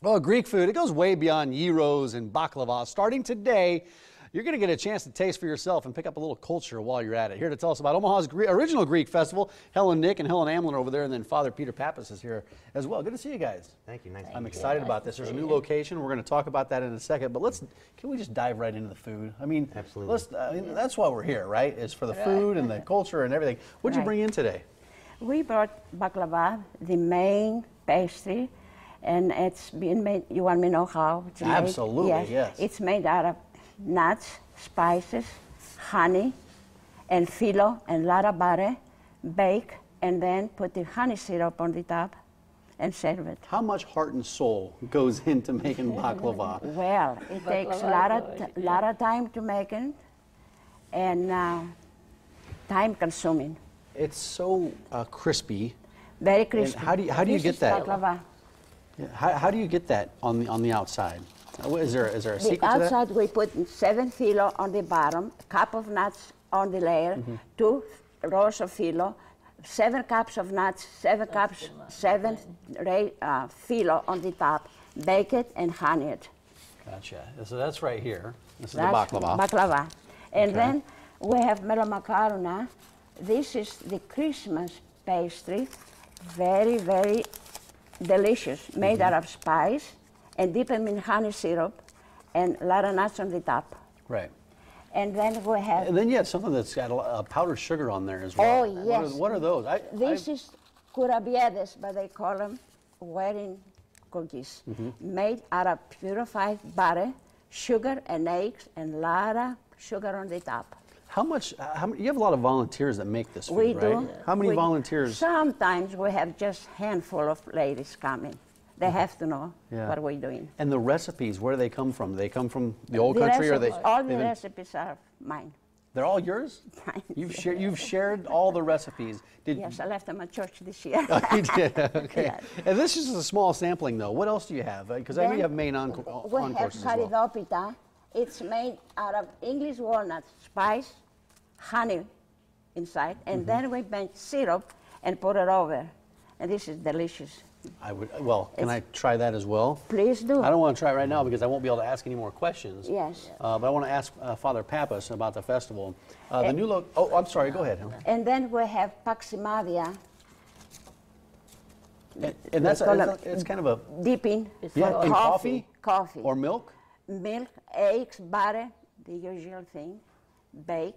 Well, Greek food, it goes way beyond gyros and baklava. Starting today, you're going to get a chance to taste for yourself and pick up a little culture while you're at it. Here to tell us about Omaha's original Greek Festival, Helen Nick and Helen Amlin over there, and then Father Peter Pappas is here as well. Good to see you guys. Thank you. Nice. I'm excited about this. There's a new location. We're going to talk about that in a second, but can we just dive right into the food? I mean, absolutely. That's why we're here, right? Is for the food and the culture and everything. What did you bring in today? We brought baklava, the main pastry, and it's been made. You want me to know how it's made? Absolutely, yes. It's made out of nuts, spices, honey, and phyllo, and a lot of butter. Bake, and then put the honey syrup on the top, and serve it. How much heart and soul goes into making baklava? Well, it takes a lot of time to make it, and time consuming. It's so crispy. Very crispy. And how do you get that? Baklava. Yeah, how do you get that on the outside? Is there a secret to that? The outside we put 7 phyllo on the bottom, a cup of nuts on the layer, 2 rows of phyllo, 7 cups of nuts, 7 phyllo on the top. Bake it and honey it. Gotcha. So that's right here. This is the baklava. Baklava. And then we have melomakarona. This is the Christmas pastry. Very, very delicious. Made out of spice and dipped in honey syrup and a lot of nuts on the top. Right. And then we have... And then you have something that's got powdered sugar on there as well. Oh, yes. What are those? This is curabiedes, but they call them wedding cookies. Made out of purified butter, sugar and eggs, and a lot of sugar on the top. How much, you have a lot of volunteers that make this food, We right? do. How many volunteers? Sometimes we have just a handful of ladies coming. They have to know what we're doing. And the recipes, where do they come from? Do they come from the old country? Or all the recipes are mine. They're all yours? Mine. You've shared all the recipes. Yes, I left them at church this year. Oh, you did? Okay. Yes. And this is a small sampling, though. What else do you have? Because I know you have main on-courses as well. We have charidopita. It's made out of English walnuts, spice, honey inside, and then we make syrup and put it over. And this is delicious. Can I try that as well? Please do. I don't want to try it right now because I won't be able to ask any more questions. Yes. But I want to ask Father Pappas about the festival. Oh, I'm sorry, go ahead. And then we have paximadia. And that's it's kind of a... Dipping. Yeah, in coffee? Coffee. Or milk? Milk, eggs, butter, the usual thing. Bake.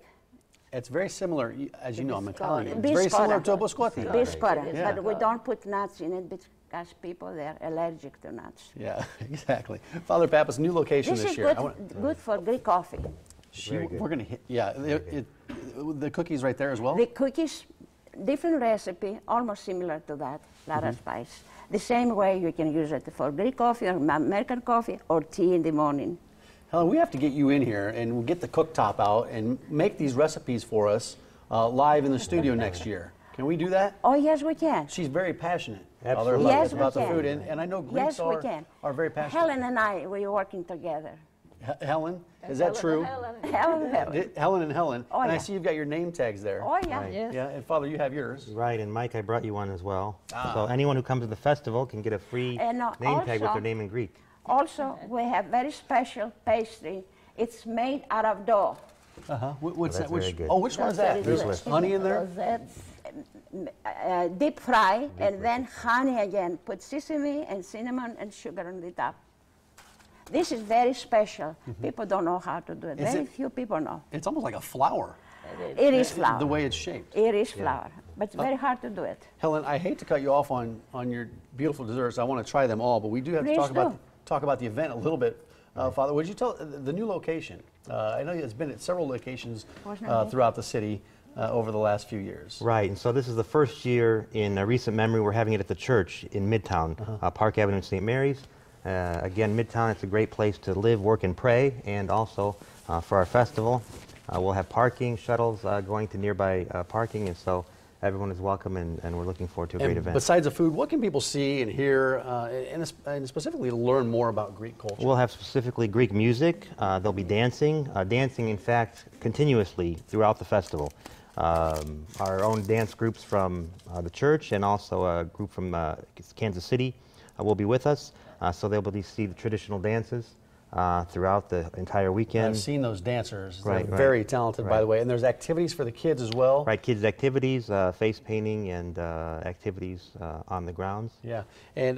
It's very similar, as you know, I'm Italian. It's Biscotti. very similar to a biscotti. Biscotti, Yeah. but we don't put nuts in it because people, they're allergic to nuts. Yeah, exactly. Father Pappas, new location this year. This is good for Greek coffee. We're going to hit, the cookies right there as well? The cookies, different recipe, almost similar to that, a lot of spice. The same way you can use it for Greek coffee or American coffee or tea in the morning. Helen, we have to get you in here and we'll get the cooktop out and make these recipes for us live in the studio next year. Can we do that? Oh, yes, we can. She's very passionate Absolutely. Yes, about the we can. food, and I know Greeks we can. are very passionate. Helen and I, we're working together. Helen, is that true? Helen. Helen and Helen. Oh, and I yeah. see you've got your name tags there. Oh, yeah. Right. Yes. Yeah, and Father, you have yours. Right, and Mike, I brought you one as well. So anyone who comes to the festival can get a free And, name tag with also- their name in Greek. Also, we have very special pastry. It's made out of dough. What's that's that? very good. Oh, which one is that? very There's good. honey in there? Rosettes. Deep fry, and then honey again. Put sesame and cinnamon and sugar on the top. This is very special. People don't know how to do it. Very few people know. It's almost like a flower. It is flour. The way it's shaped. It is flour, but it's very hard to do it. Helen, I hate to cut you off on your beautiful desserts. I want to try them all, but we do have to talk about the event a little bit. Father, would you tell the new location? I know it's been at several locations throughout the city over the last few years. Right, and so this is the first year in recent memory we're having it at the church in Midtown, Park Avenue in St. Mary's. Again, Midtown, it's a great place to live, work, and pray, and also for our festival. We'll have parking, shuttles going to nearby parking, and so everyone is welcome, and we're looking forward to a great event. Besides the food, what can people see and hear, and specifically learn more about Greek culture? We'll have specifically Greek music. There'll be dancing. Dancing, in fact, continuously throughout the festival. Our own dance groups from the church and also a group from Kansas City will be with us, so they'll be able to see the traditional dances throughout the entire weekend. I've seen those dancers. Right, They're very talented, by the way. And there's activities for the kids as well. Right, kids' activities, face painting, and activities on the grounds. Yeah, and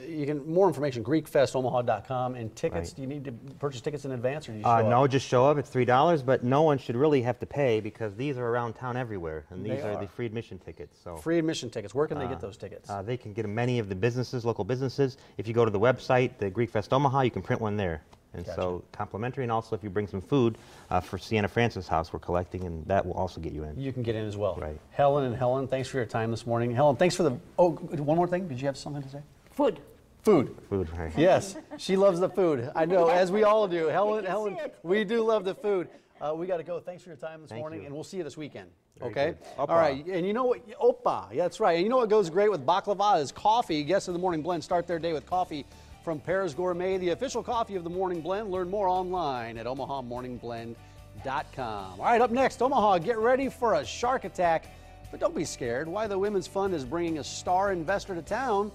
you can more information GreekFestOmaha.com, and tickets. Right. Do you need to purchase tickets in advance, or do you show up? No, just show up. It's $3, but no one should really have to pay because these are around town everywhere, and these are the free admission tickets. So free admission tickets. Where can they get those tickets? They can get many of the businesses, local businesses. If you go to the website, the Greek Fest Omaha, you can print one there. And so complimentary, and also if you bring some food for Sienna Francis House, we're collecting, and that will also get you in. You can get in as well. Right. Helen, thanks for your time this morning. Helen, thanks for the, oh, one more thing. Did you have something to say? Food. Food. Food, right. Yes, she loves the food. I know, as we all do. Helen, we do love the food. We got to go. Thanks for your time this morning, and we'll see you this weekend. Okay? All right. And you know what? Opa. Yeah, that's right. And you know what goes great with baklava is coffee. Guests of the Morning Blend start their day with coffee from Pears Gourmet, the official coffee of the Morning Blend. Learn more online at OmahaMorningBlend.com. All right, up next, Omaha, get ready for a shark attack. But don't be scared. Why the Women's Fund is bringing a star investor to town.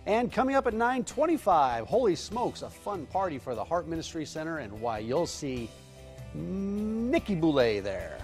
And coming up at 9:25, holy smokes, a fun party for the Heart Ministry Center, and why you'll see Nikki Boulay there.